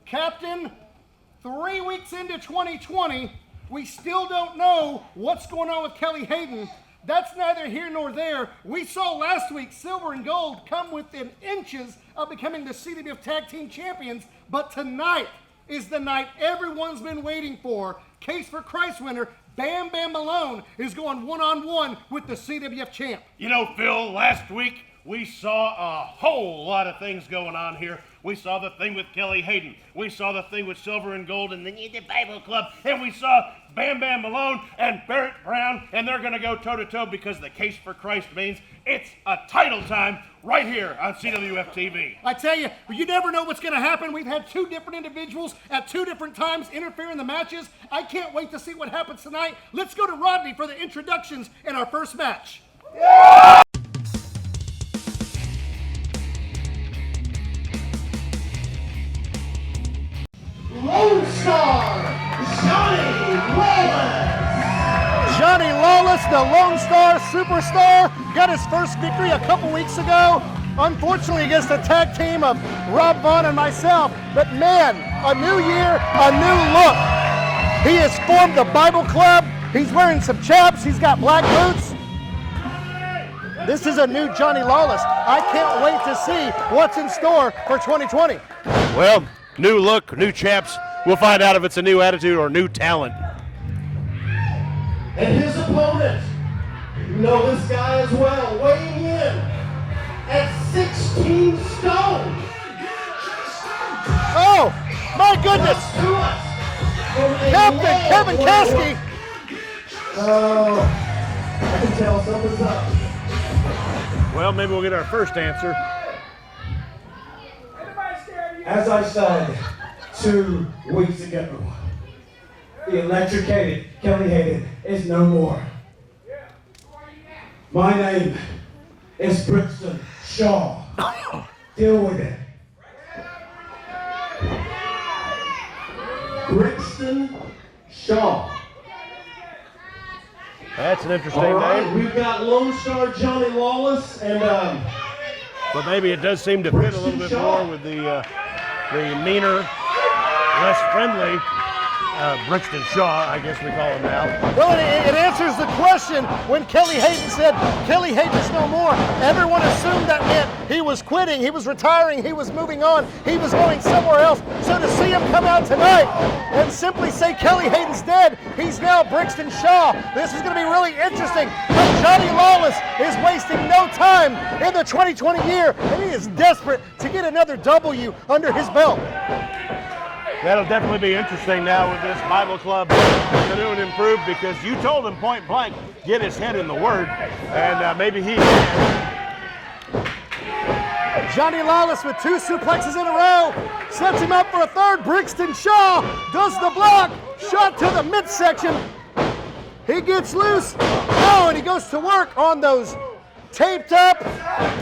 Captain, 3 weeks into 2020, we still don't know what's going on with Kelly Hayden. That's neither here nor there. We saw last week Silver and Gold come within inches of becoming the CWF Tag Team Champions, but tonight is the night everyone's been waiting for. Case for Christ winner BamBam Malone is going one-on-one with the CWF champ. You know, Phil, last week we saw a whole lot of things going on here. We saw the thing with Kelly Hayden. We saw the thing with Silver and Gold and the Bible Club. And we saw BamBam Malone and Barrett Brown. And they're going to go toe-to-toe because the Case for Christ means it's a title time right here on CWF TV. I tell you, you never know what's going to happen. We've had two different individuals at two different times interfere in the matches. I can't wait to see what happens tonight. Let's go to Rodney for the introductions in our first match. Yeah! Lone Star, Johnny Lawless. Johnny Lawless, the Lone Star Superstar, got his first victory a couple weeks ago. Unfortunately against the tag team of Rob Vaughn and myself. But man, a new year, a new look. He has formed the Bible Club. He's wearing some chaps. He's got black boots. This is a new Johnny Lawless. I can't wait to see what's in store for 2020. Well, new look, new chaps. We'll find out if it's a new attitude or new talent. And his opponent, you know this guy as well, weighing in at 16 stone. Oh, my goodness. Kaptain Kevin Caskey. Oh, I can tell something's up. Well, maybe we'll get our first answer. As I said 2 weeks ago, the electrocated Kelly Hayden is no more. My name is Brixton Shaw. Deal with it. Brixton Shaw. That's an interesting All right, name. we've got Lone Star Johnny Lawless and But maybe it does seem to fit a little bit more with the meaner, less friendly Brixton Shaw, I guess we call him now. Well, it answers the question when Kelly Hayden said, Kelly Hayden's no more. Everyone assumed that meant he was quitting, he was retiring, he was moving on, he was going somewhere else. So to see him come out tonight and simply say Kelly Hayden's dead, he's now Brixton Shaw. This is going to be really interesting. But Johnny Lawless is wasting no time in the 2020 year, and he is desperate to get another W under his belt. That'll definitely be interesting now with this Bible Club new and improved, because you told him point blank, get his head in the Word, and maybe he can. Johnny Lawless with 2 suplexes in a row, sets him up for a third. Brixton Shaw does the block, shot to the midsection. He gets loose, oh, and he goes to work on those taped up,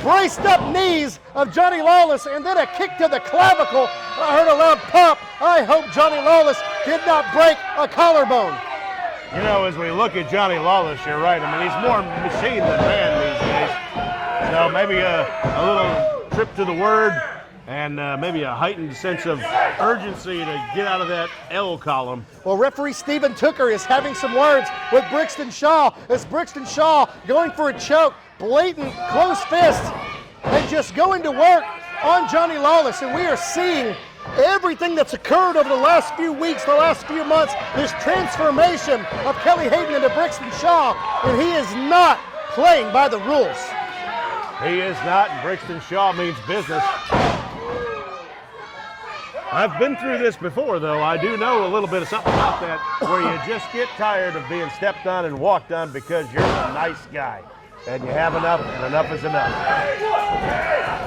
braced up knees of Johnny Lawless, and then a kick to the clavicle. I heard a loud pop. I hope Johnny Lawless did not break a collarbone. You know, as we look at Johnny Lawless, you're right. I mean, he's more machine than man these days. So maybe a little trip to the Word and maybe a heightened sense of urgency to get out of that L column. Well, referee Stephen Tooker is having some words with Brixton Shaw. As Brixton Shaw going for a choke, blatant close fist, and just going to work on Johnny Lawless. And we are seeing everything that's occurred over the last few weeks, the last few months, this transformation of Kelly Hayden into Brixton Shaw, and he is not playing by the rules. He is not, and Brixton Shaw means business. I've been through this before, though. I do know a little bit of something about that, where you just get tired of being stepped on and walked on because you're a nice guy. And you have enough, and enough is enough.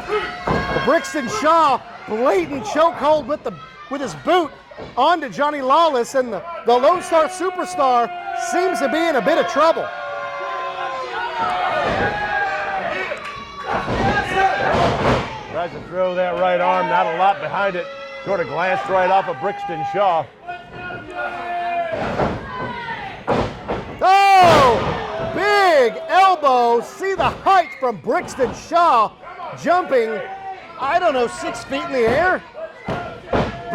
The Brixton Shaw blatant chokehold with his boot onto Johnny Lawless, and the Lone Star Superstar seems to be in a bit of trouble. Tries to throw that right arm, not a lot behind it. Sort of glanced right off of Brixton Shaw. Oh! Big elbow. See the height from Brixton Shaw jumping, I don't know, 6 feet in the air.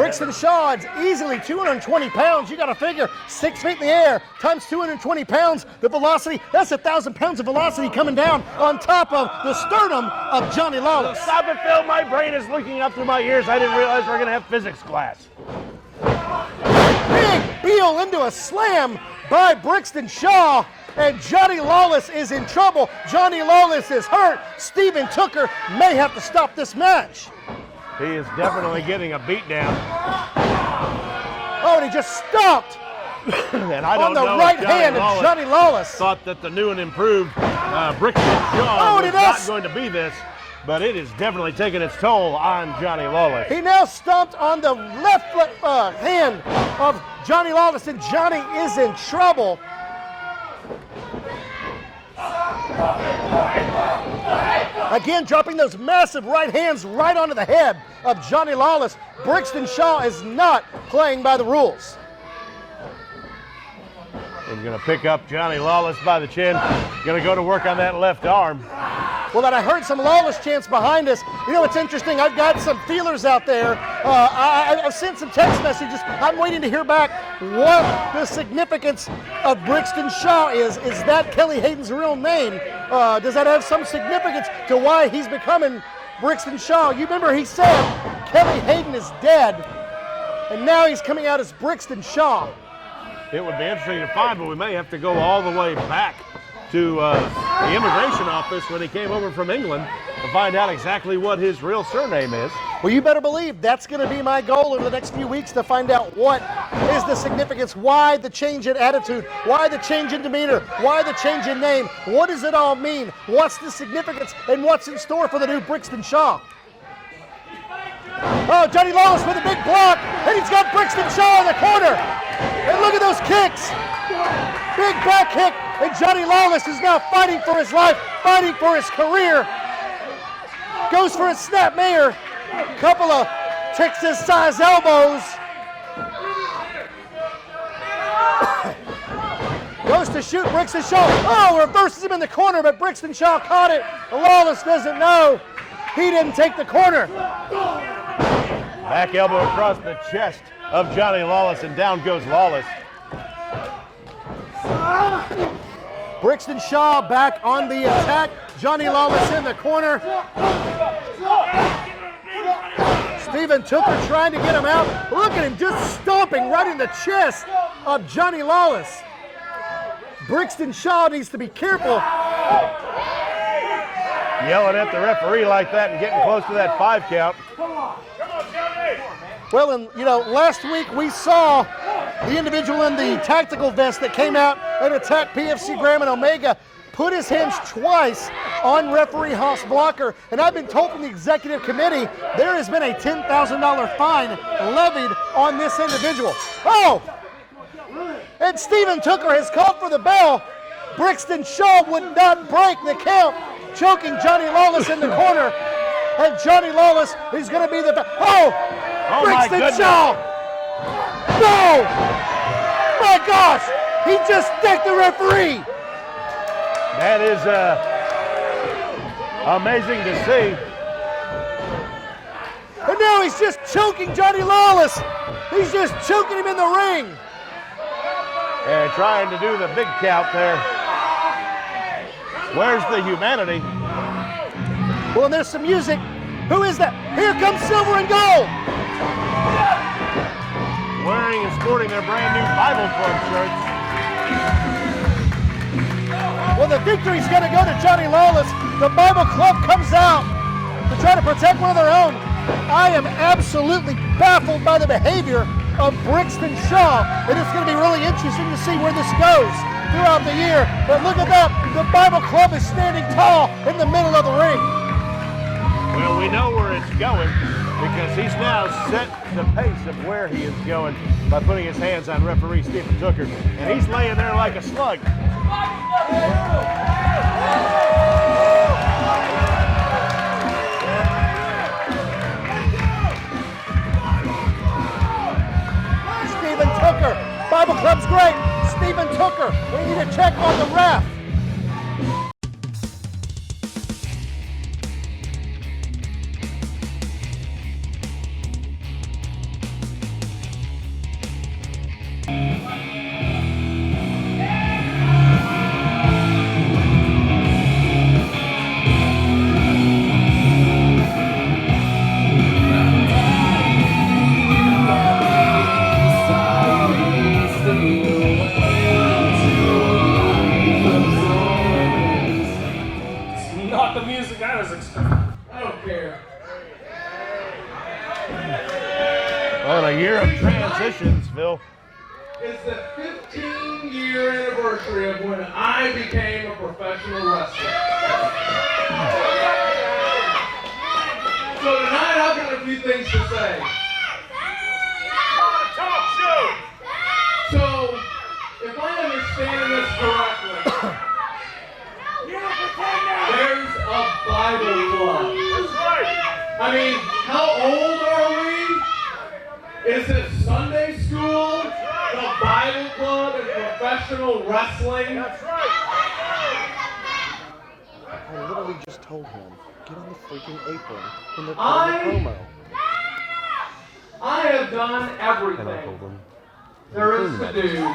Brixton Shaw is easily 220 pounds. You got to figure 6 feet in the air times 220 pounds. The velocity, that's 1,000 pounds of velocity coming down on top of the sternum of Johnny Lawless. Stop it, Phil. My brain is leaking up through my ears. I didn't realize we were going to have physics class. Big Beal into a slam by Brixton Shaw, and Johnny Lawless is in trouble. Johnny Lawless is hurt. Stephen Tooker may have to stop this match. He is definitely getting a beat down. Oh, and he just stomped And I don't on the know right if hand of Johnny Lawless. Thought that the new and improved Brixton Shaw was not going to be this, but it is definitely taking its toll on Johnny Lawless. He now stomped on the left hand of Johnny Lawless, and Johnny is in trouble. Again, dropping those massive right hands right onto the head of Johnny Lawless. Brixton Shaw is not playing by the rules. He's going to pick up Johnny Lawless by the chin. Going to go to work on that left arm. Well, then I heard some Lawless chants behind us. You know, it's interesting. I've got some feelers out there. I've sent some text messages. I'm waiting to hear back what the significance of Brixton Shaw is. Is that Kelly Hayden's real name? Does that have some significance to why he's becoming Brixton Shaw? You remember he said Kelly Hayden is dead, and now he's coming out as Brixton Shaw. It would be interesting to find, but we may have to go all the way back to the immigration office when he came over from England to find out exactly what his real surname is. Well, you better believe that's going to be my goal over the next few weeks, to find out what is the significance, why the change in attitude, why the change in demeanor, why the change in name, what does it all mean, what's the significance, and what's in store for the new Brixton Shaw. Oh, Johnny Lawless with a big block, and he's got Brixton Shaw in the corner. And look at those kicks. Big back kick, and Johnny Lawless is now fighting for his life, fighting for his career. Goes for a snap mare. Couple of Texas-size elbows. Goes to shoot Brixton Shaw. Oh, reverses him in the corner, but Brixton Shaw caught it. Lawless doesn't know. He didn't take the corner. Back elbow across the chest of Johnny Lawless, and down goes Lawless. Brixton Shaw back on the attack. Johnny Lawless in the corner. Stephen Tooker trying to get him out. Look at him just stomping right in the chest of Johnny Lawless. Brixton Shaw needs to be careful. Yelling at the referee like that and getting close to that 5 count. Well, and you know, last week we saw the individual in the tactical vest that came out and attacked PFC Graham and Omega put his hands twice on referee Haas Blocker, and I've been told from the executive committee there has been a $10,000 fine levied on this individual. Oh! And Stephen Tooker has called for the bell. Brixton Shaw would not break the count, choking Johnny Lawless in the corner. And Johnny Lawless is going to be the... Oh, Brixton Shaw! No! My gosh! He just decked the referee! That is amazing to see. And now he's just choking Johnny Lawless. He's just choking him in the ring. And trying to do the big count there. Where's the humanity? Well, and there's some music. Who is that? Here comes Silver and Gold. Wearing and sporting their brand new Bible Club shirts. Well, the victory's going to go to Johnny Lawless. The Bible Club comes out to try to protect one of their own. I am absolutely baffled by the behavior of Brixton Shaw, and it's going to be really interesting to see where this goes throughout the year. But look at that. The Bible Club is standing tall in the middle of the ring. Well, we know where it's going because he's now set the pace of where he is going by putting his hands on referee Stephen Tooker, and he's laying there like a slug. Stephen Tooker, Bible Club's great. Stephen Tooker, we need to check on the ref. Not the music I was expecting. I don't care. Well, a year of transitions, Phil. It's the 15-year anniversary of when I became a professional wrestler. So tonight I've got a few things to say. Talk show! So, if I understand this correctly, there's a Bible club. That's right. I mean, how old are we? Is it Sunday school, the Bible club, and professional wrestling? That's right. I literally just told him, get on the freaking apron when they're I playing the promo. I have done everything there is to do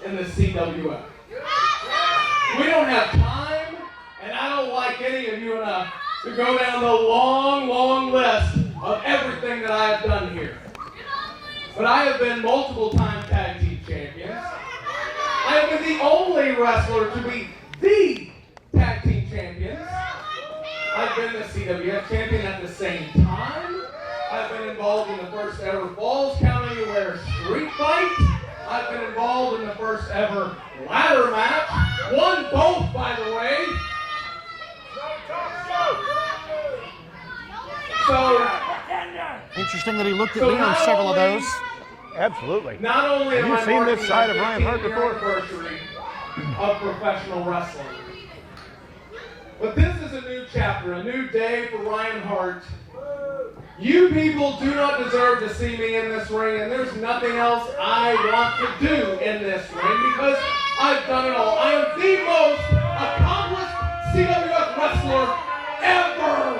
in the CWF. We don't have time, and I don't like any of you enough to go down the long, long list of everything that I have done here. But I have been multiple-time tag team champions. I have been the only wrestler to be the tag team champions. I've been the CWF champion at the same time. I've been involved in the first ever Falls County Anywhere street fight. I've been involved in the first ever ladder match. Won both, by the way. So, Interesting that he looked at me on several of those. Absolutely. not only Have am you I seen this marking side the of Ryan Hart 15th before? anniversary of professional wrestling, but this is a new chapter, a new day for Ryan Hart. You people do not deserve to see me in this ring, and there's nothing else I want to do in this ring because I've done it all. I am the most accomplished CWF wrestler ever.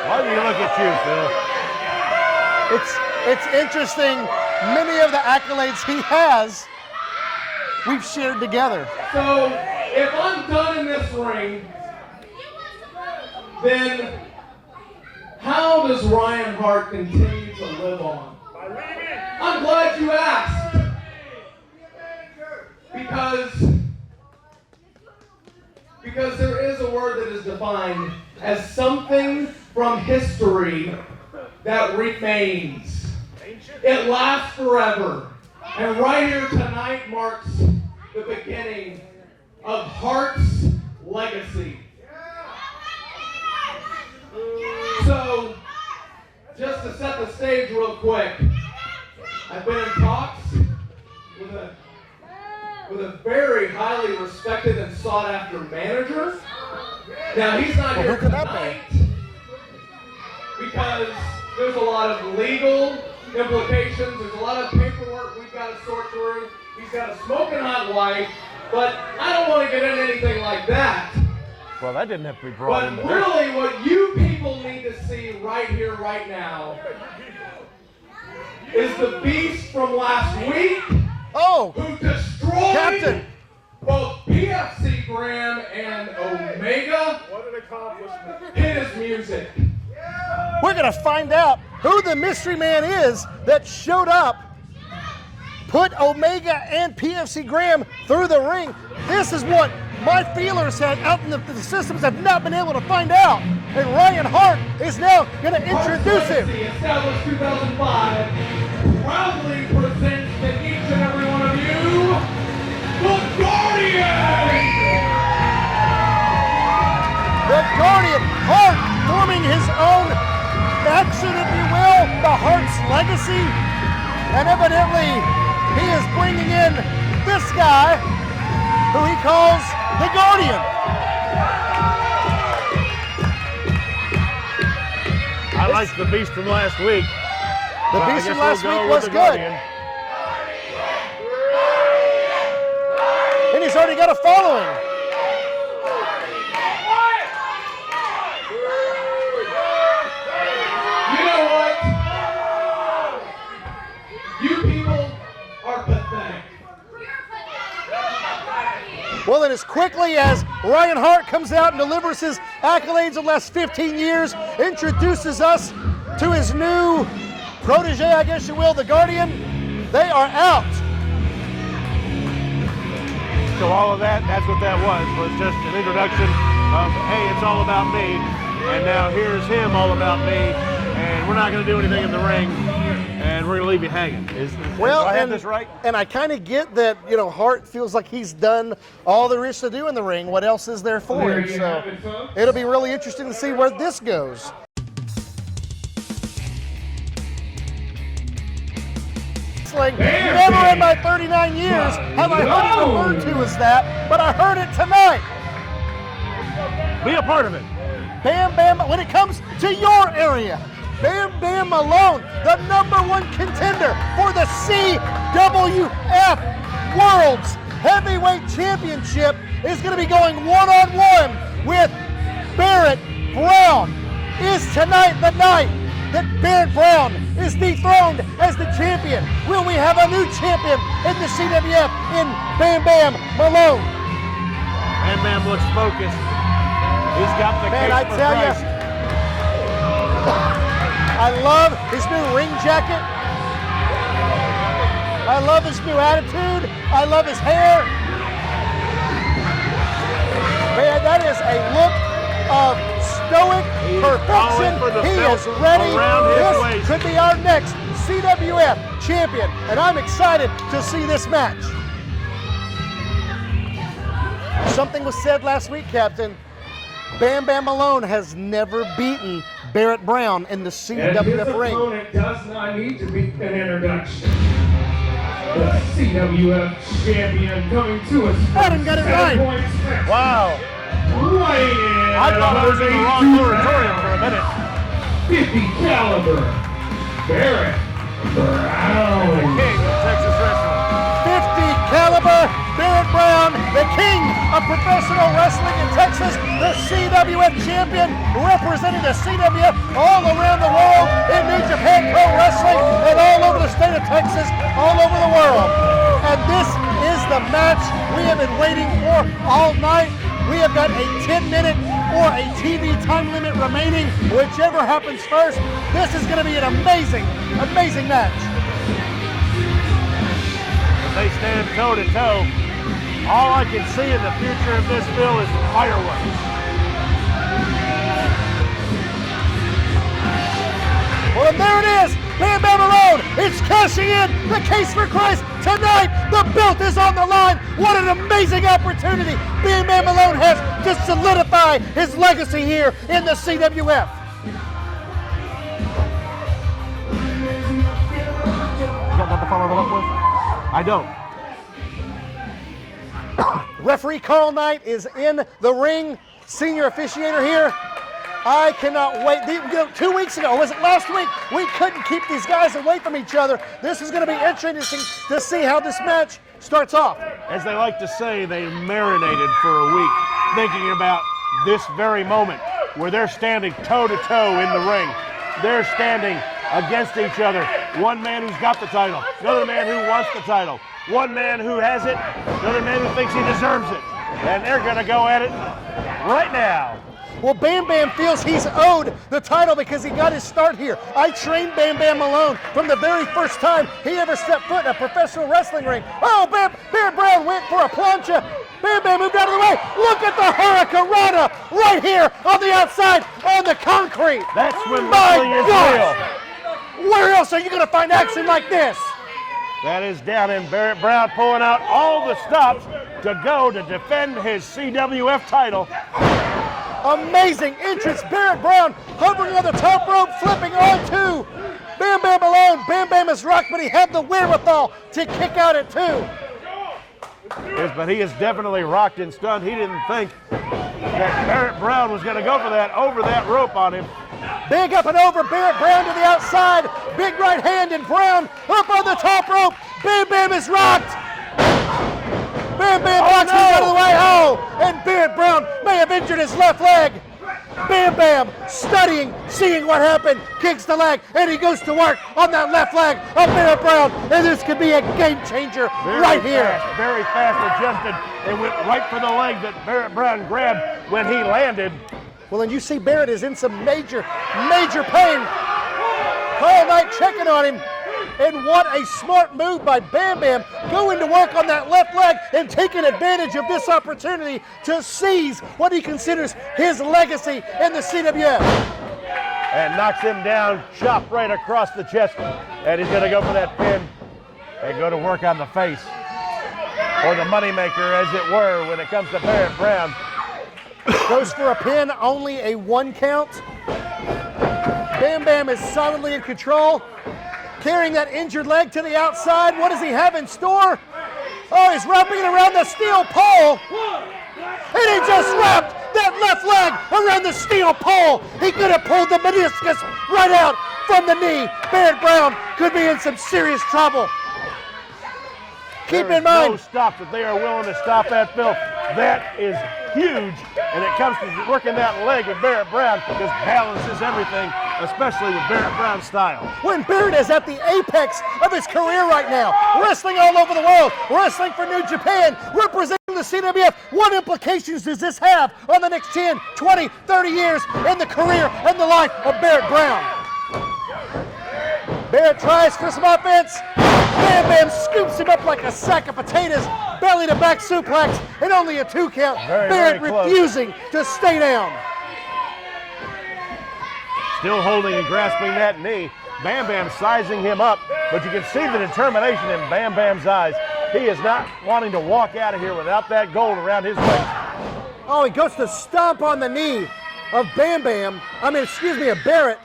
Why do you look at you, Phil? It's interesting, many of the accolades he has, we've shared together. So, if I'm done in this ring, then how does Ryan Hart continue to live on? I'm glad you asked. Because there is a word that is defined as something from history that remains. It lasts forever. And right here tonight marks the beginning of Hart's legacy. So, just to set the stage real quick, I've been in talks with a very highly respected and sought after manager. Now, he's not here who could that tonight because there's a lot of legal implications. There's a lot of paperwork we've got to sort through. He's got a smoking hot wife, but I don't want to get into anything like that. Well, that didn't have to be brought But into this. really, what you people need to see right here, right now, is the beast from last week Oh, who destroyed Kaptain. both PFC Graham and Omega. What an accomplishment. Hit his music. we're going to find out who the mystery man is that showed up, put Omega and PFC Graham through the ring. This is what my feelers had out in the systems have not been able to find out. And Ryan Hart is now going to introduce him. Established 2005, proudly presents to each and every one of you, the Guardian! The Guardian, Hart forming his own faction, if you will, the Hart's legacy. And evidently, he is bringing in this guy who he calls the Guardian. I like the beast from last week. The Well, I beast from guess last we'll go week with was the good. Guardian. And he's already got a following. You know what? You people are pathetic. Well, and as quickly as Ryan Hart comes out and delivers his accolades of the last 15 years, introduces us to his new protege, I guess you will, the Guardian, they are out. So all of that, that's what that was just an introduction of, hey, it's all about me. And now here's him all about me. And we're not going to do anything in the ring. And we're going to leave you hanging. Do I have this right? And I kind of get that, you know, Hart feels like he's done all there is to do in the ring. What else is there for him? So it'll be really interesting to see where this goes. Never in my 39 years have I heard it referred to as that, but I heard it tonight. Be a part of it. Bam Bam, when it comes to your area, BamBam Malone, the #1 contender for the CWF World's Heavyweight Championship, is going to be going one-on-one with Barrett Brown. Is tonight the night that Barrett Brown is dethroned as the champion? Will we have a new champion in the CWF in BamBam Malone? BamBam looks focused. He's got the case for Christ. I love his new ring jacket. I love his new attitude. I love his hair. Man, that is a look of stoic perfection. He is ready. This could be our next CWF champion, and I'm excited to see this match. Something was said last week, Captain. BamBam Malone has never beaten Barrett Brown in the CWF ring. His opponent does not need to be an introduction. The CWF champion coming to us. Adam got it right. Wow. I thought I was in the wrong moratorium for a minute. 50 caliber, Barrett Brown. The king of Texas wrestling. 50 caliber, Barrett Brown, the king of professional wrestling in Texas, the CWF champion, representing the CWF all around the world in New Japan Pro Wrestling and all over the state of Texas, all over the world. And this is the match we have been waiting for all night. We have got a 10-minute or a TV time limit remaining, whichever happens first. This is going to be an amazing, amazing match. They stand toe-to-toe. All I can see in the future of this, Bill, is fireworks. Well, and there it is. BamBam Malone is cashing in the case for Christ tonight. The belt is on the line. What an amazing opportunity BamBam Malone has to solidify his legacy here in the CWF. You got nothing to follow that up with? I don't. Referee Carl Knight is in the ring, senior officiator here. I cannot wait. 2 weeks ago, was it last week? We couldn't keep these guys away from each other. This is going to be interesting to see how this match starts off. As they like to say, they marinated for a week, thinking about this very moment where they're standing toe-to-toe in the ring. They're standing against each other. One man who's got the title, another man who wants the title, one man who has it, another man who thinks he deserves it. And they're going to go at it right now. Well, BamBam feels he's owed the title because he got his start here. I trained BamBam Malone from the very first time he ever stepped foot in a professional wrestling ring. Oh, Barrett Brown went for a plancha. BamBam moved out of the way. Look at the Hurricanrana right here on the outside on the concrete. That's when wrestling is real. Where else are you going to find action like this? That is down in Barrett Brown pulling out all the stops to go to defend his CWF title. Amazing entrance. Barrett Brown hovering on the top rope, flipping onto BamBam Malone. BamBam is rocked, but he had the wherewithal to kick out at 2. Yes, but he is definitely rocked and stunned. He didn't think that Barrett Brown was going to go for that over that rope on him. Big up and over, Barrett Brown to the outside. Big right hand, and Brown up on the top rope. BamBam is rocked. BamBam knocks him out of the way. Oh, and Barrett Brown may have injured his left leg. BamBam studying, seeing what happened, kicks the leg, and he goes to work on that left leg of Barrett Brown. And this could be a game changer here. Very fast adjusted and went right for the leg that Barrett Brown grabbed when he landed. Well, and you see Barrett is in some major pain. Carl Knight checking on him. And what a smart move by Bam Bam, going to work on that left leg and taking advantage of this opportunity to seize what he considers his legacy in the CWF. And knocks him down, chop right across the chest. And he's going to go for that pin and go to work on the face. Or the moneymaker, as it were, when it comes to Barrett Brown. Goes for a pin, only a 1 count. Bam Bam is solidly in control. Carrying that injured leg to the outside. What does he have in store? Oh, he's wrapping it around the steel pole. And he just wrapped that left leg around the steel pole. He could have pulled the meniscus right out from the knee. Barrett Brown could be in some serious trouble. Keep in mind. No stop that they are willing to stop at, Phil. That is huge. And it comes to working that leg with Barrett Brown because balance is everything, especially with Barrett Brown's style. When Barrett is at the apex of his career right now, wrestling all over the world, wrestling for New Japan, representing the CWF, what implications does this have on the next 10, 20, 30 years in the career and the life of Barrett Brown? Barrett tries for some offense. Bam Bam scoops him up like a sack of potatoes, belly to back suplex, and only a 2 count. Barrett refusing to stay down. Still holding and grasping that knee. Bam Bam sizing him up, but you can see the determination in Bam Bam's eyes. He is not wanting to walk out of here without that gold around his waist. Oh, he goes to stomp on the knee of of Barrett.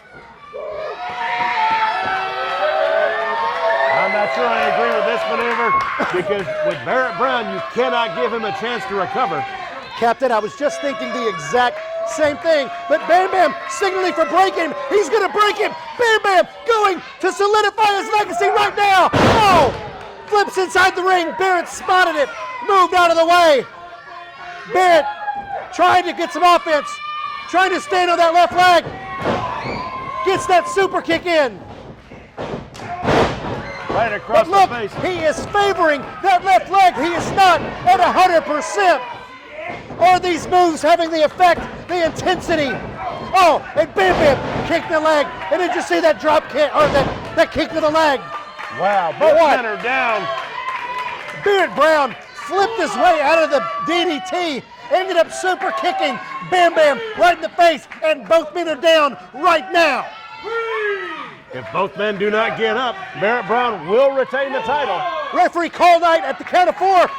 I'm not sure I agree with this maneuver because with Barrett Brown, you cannot give him a chance to recover. Captain, I was just thinking the exact same thing, but Bam Bam signaling for breaking him. He's going to break him. Bam Bam going to solidify his legacy right now. Oh! Flips inside the ring. Barrett spotted it. Moved out of the way. Barrett trying to get some offense. Trying to stand on that left leg. Gets that super kick in. Right across But look, the face. he is favoring that left leg. He is not at 100%. Are these moves having the effect, the intensity? Oh, and Bam Bam kicked the leg. And did you see that drop kick, or that kick to the leg? Wow, both men are down. Barrett Brown flipped his way out of the DDT, ended up super kicking Bam Bam right in the face, and both men are down right now. If both men do not get up, Barrett Brown will retain the title. Referee call night at the count of 4.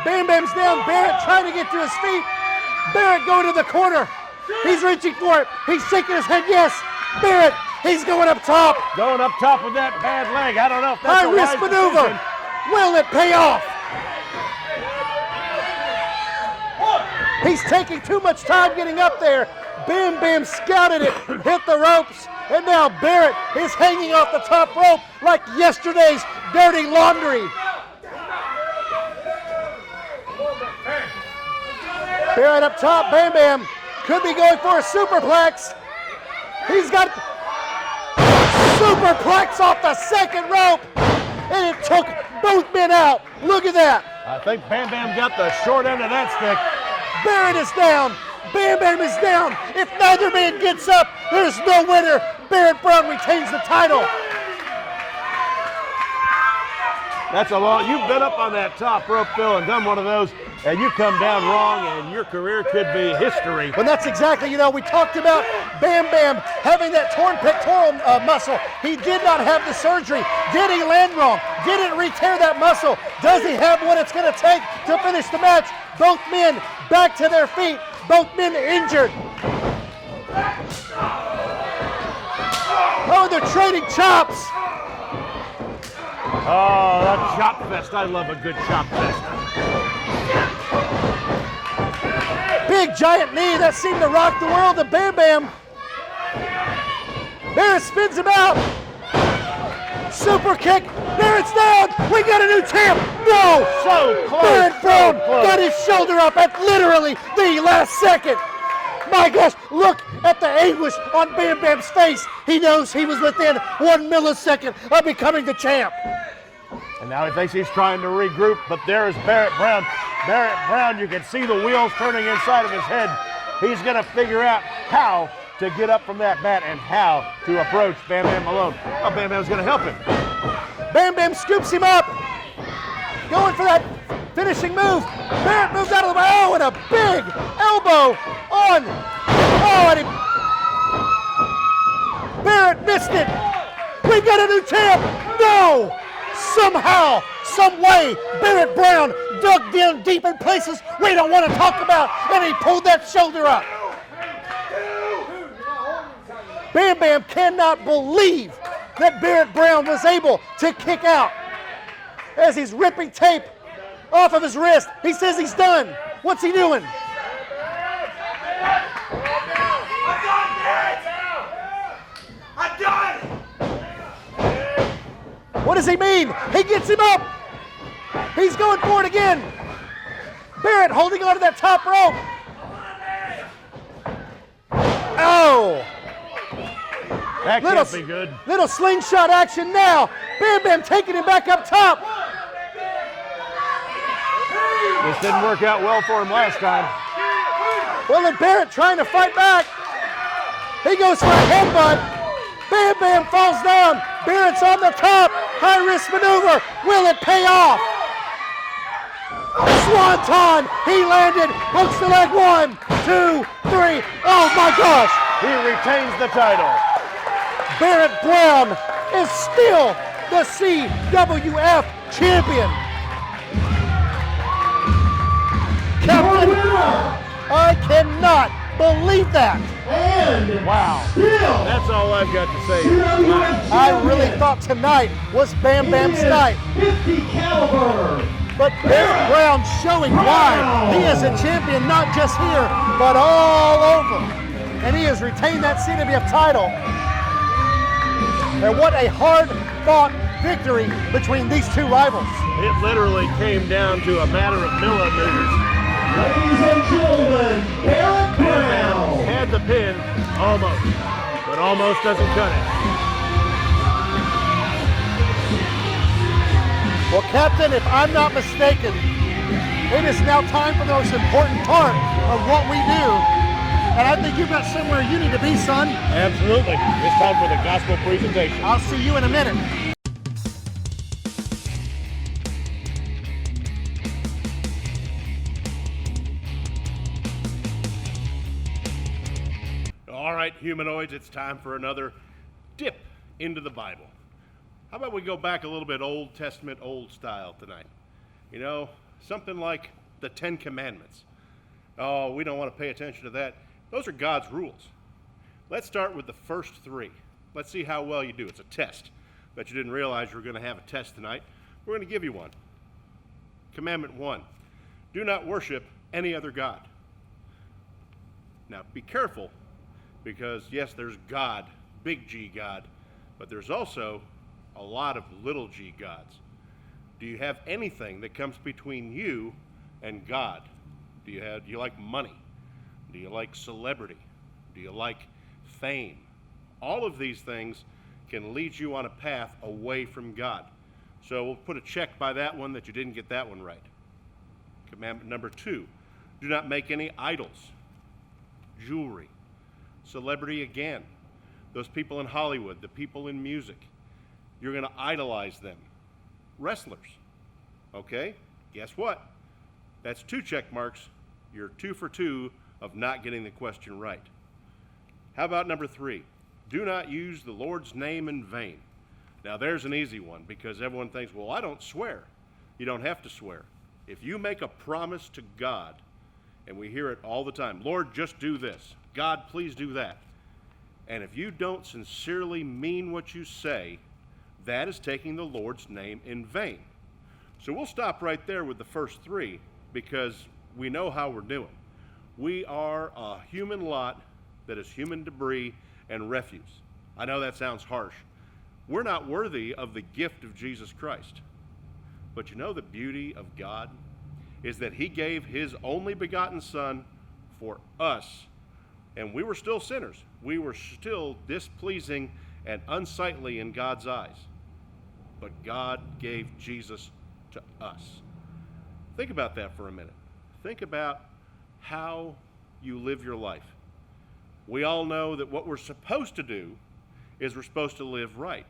Bam Bam's down. Barrett trying to get to his feet. Barrett going to the corner. He's reaching for it. He's shaking his head yes. Barrett, he's going up top. Going up top with that bad leg. I don't know if that's High risk maneuver. Will it pay off? He's taking too much time getting up there. Bam Bam scouted it, hit the ropes, and now Barrett is hanging off the top rope like yesterday's dirty laundry. Barrett up top, Bam Bam could be going for a superplex. He's got superplex off the second rope, and it took both men out. Look at that. I think Bam Bam got the short end of that stick. Barrett is down. Bam Bam is down. If neither man gets up, there's no winner. Barrett Brown retains the title. That's a long, you've been up on that top rope, Phil, and done one of those, and you come down wrong, and your career could be history. But that's exactly, we talked about Bam Bam having that torn pectoral muscle. He did not have the surgery. Did he land wrong? Did it re-tear that muscle? Does he have what it's going to take to finish the match? Both men back to their feet. Both men injured. Oh, they're trading chops. Oh, that chop fest. I love a good chop fest. Big giant knee that seemed to rock the world of Bam Bam. Barrett spins him out. Super kick. Barrett's down. We got a new champ. No. So close. Barrett Brown so close. got his shoulder up at literally the last second. My gosh, look at the anguish on Bam Bam's face. He knows he was within 1 millisecond of becoming the champ. And now he thinks he's trying to regroup, but there is Barrett Brown. Barrett Brown, you can see the wheels turning inside of his head. He's going to figure out how to get up from that mat and how to approach BamBam Malone. Oh, Bam Bam's going to help him. BamBam scoops him up. Going for that finishing move. Barrett moves out of the way. Oh, and a big elbow on. Oh, and Barrett missed it. We've got a new champ. No! Somehow, some way, Barrett Brown dug down deep in places we don't want to talk about, and he pulled that shoulder up. BamBam cannot believe that Barrett Brown was able to kick out. As he's ripping tape off of his wrist, he says he's done. What's he doing? I'm done! What does he mean? He gets him up. He's going for it again. Barrett holding on to that top rope. Oh! That can't be good. Little slingshot action now. BamBam taking him back up top. This didn't work out well for him last time. Well, and Barrett trying to fight back. He goes for a headbutt. BamBam falls down. Barrett's on the top. High-risk maneuver. Will it pay off? Swanton. He landed. Hooks the leg. 1, 2, 3. Oh, my gosh. He retains the title. Barrett Brown is still the CWF Champion. Captain, I cannot believe that. And Wow. still, That's all I've got to say. CWF I really champion. thought tonight was BamBam's night. 50 caliber. But Barrett Brown showing why he is a champion, not just here, but all over. And he has retained that CWF title. And what a hard-fought victory between these two rivals. It literally came down to a matter of millimeters. Ladies and gentlemen, Barrett Brown. Had the pin, almost, but almost doesn't cut it. Well, Captain, if I'm not mistaken, it is now time for the most important part of what we do. And I think you've got somewhere you need to be, son. Absolutely. It's time for the gospel presentation. I'll see you in a minute. All right, humanoids, it's time for another dip into the Bible. How about we go back a little bit Old Testament, old style tonight? You know, something like the 10 Commandments. Oh, we don't want to pay attention to that. Those are God's rules. Let's start with the first 3. Let's see how well you do. It's a test. Bet you didn't realize you were going to have a test tonight. We're going to give you one. Commandment 1, do not worship any other God. Now, be careful, because yes, there's God, big G God, but there's also a lot of little g gods. Do you have anything that comes between you and God? Do you like money? Do you like celebrity? Do you like fame? All of these things can lead you on a path away from God. So we'll put a check by that one that you didn't get that one right. Commandment number 2, do not make any idols. Jewelry. Celebrity again. Those people in Hollywood, the people in music. You're going to idolize them. Wrestlers. Okay? Guess what? That's 2 check marks. You're 2 for 2 of not getting the question right. How about number 3? Do not use the Lord's name in vain. Now there's an easy one, because everyone thinks, well, I don't swear. You don't have to swear. If you make a promise to God, and we hear it all the time, Lord, just do this. God, please do that. And if you don't sincerely mean what you say, that is taking the Lord's name in vain. So we'll stop right there with the first 3, because we know how we're doing. We are a human lot that is human debris and refuse. I know that sounds harsh. We're not worthy of the gift of Jesus Christ. But you know the beauty of God is that he gave his only begotten Son for us. And we were still sinners. We were still displeasing and unsightly in God's eyes. But God gave Jesus to us. Think about that for a minute. Think about how you live your life. We all know that what we're supposed to do is we're supposed to live right.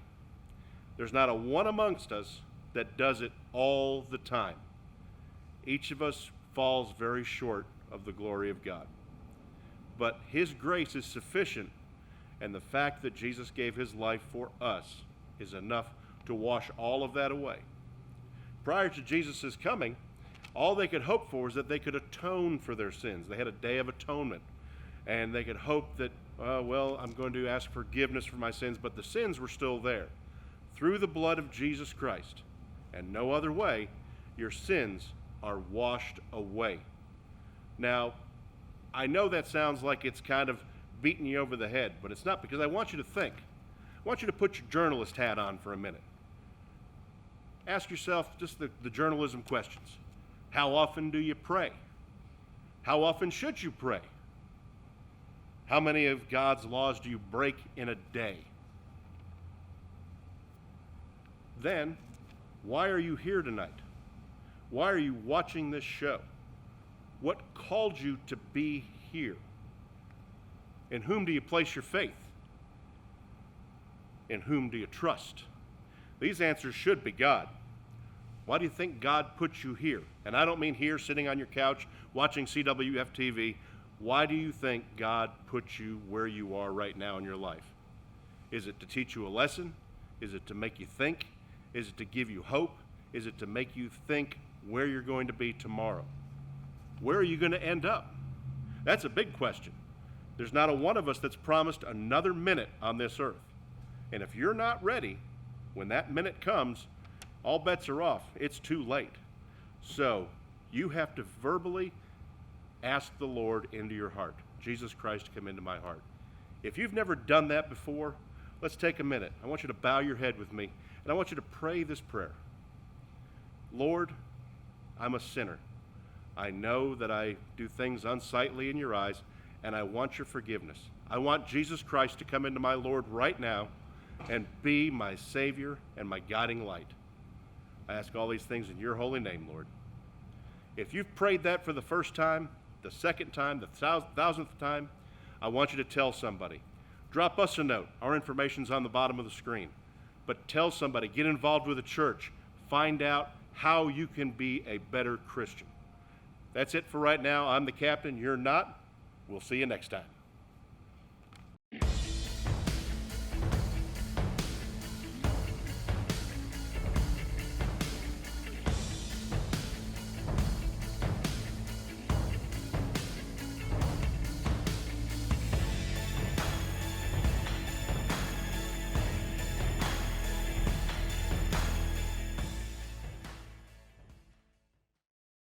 There's not a one amongst us that does it all the time. Each of us falls very short of the glory of God. But His grace is sufficient, and the fact that Jesus gave His life for us is enough to wash all of that away. Prior to Jesus' coming, all they could hope for was that they could atone for their sins. They had a day of atonement, and they could hope that, well, I'm going to ask forgiveness for my sins, but the sins were still there. Through the blood of Jesus Christ, and no other way, your sins are washed away. Now, I know that sounds like it's kind of beating you over the head, but it's not, because I want you to think. I want you to put your journalist hat on for a minute. Ask yourself just the journalism questions. How often do you pray? How often should you pray? How many of God's laws do you break in a day? Then, why are you here tonight? Why are you watching this show? What called you to be here? In whom do you place your faith? In whom do you trust? These answers should be God. Why do you think God put you here? And I don't mean here sitting on your couch watching CWF TV. Why do you think God put you where you are right now in your life? Is it to teach you a lesson? Is it to make you think? Is it to give you hope? Is it to make you think where you're going to be tomorrow? Where are you going to end up? That's a big question. There's not a one of us that's promised another minute on this earth. And if you're not ready, when that minute comes, all bets are off. It's too late. So you have to verbally ask the Lord into your heart. Jesus Christ, come into my heart. If you've never done that before, let's take a minute. I want you to bow your head with me, and I want you to pray this prayer. Lord, I'm a sinner. I know that I do things unsightly in your eyes, and I want your forgiveness. I want Jesus Christ to come into my Lord right now and be my Savior and my guiding light. I ask all these things in your holy name, Lord. If you've prayed that for the first time, the second time, the thousandth time, I want you to tell somebody. Drop us a note. Our information's on the bottom of the screen. But tell somebody, get involved with a church. Find out how you can be a better Christian. That's it for right now. I'm the captain. You're not. We'll see you next time.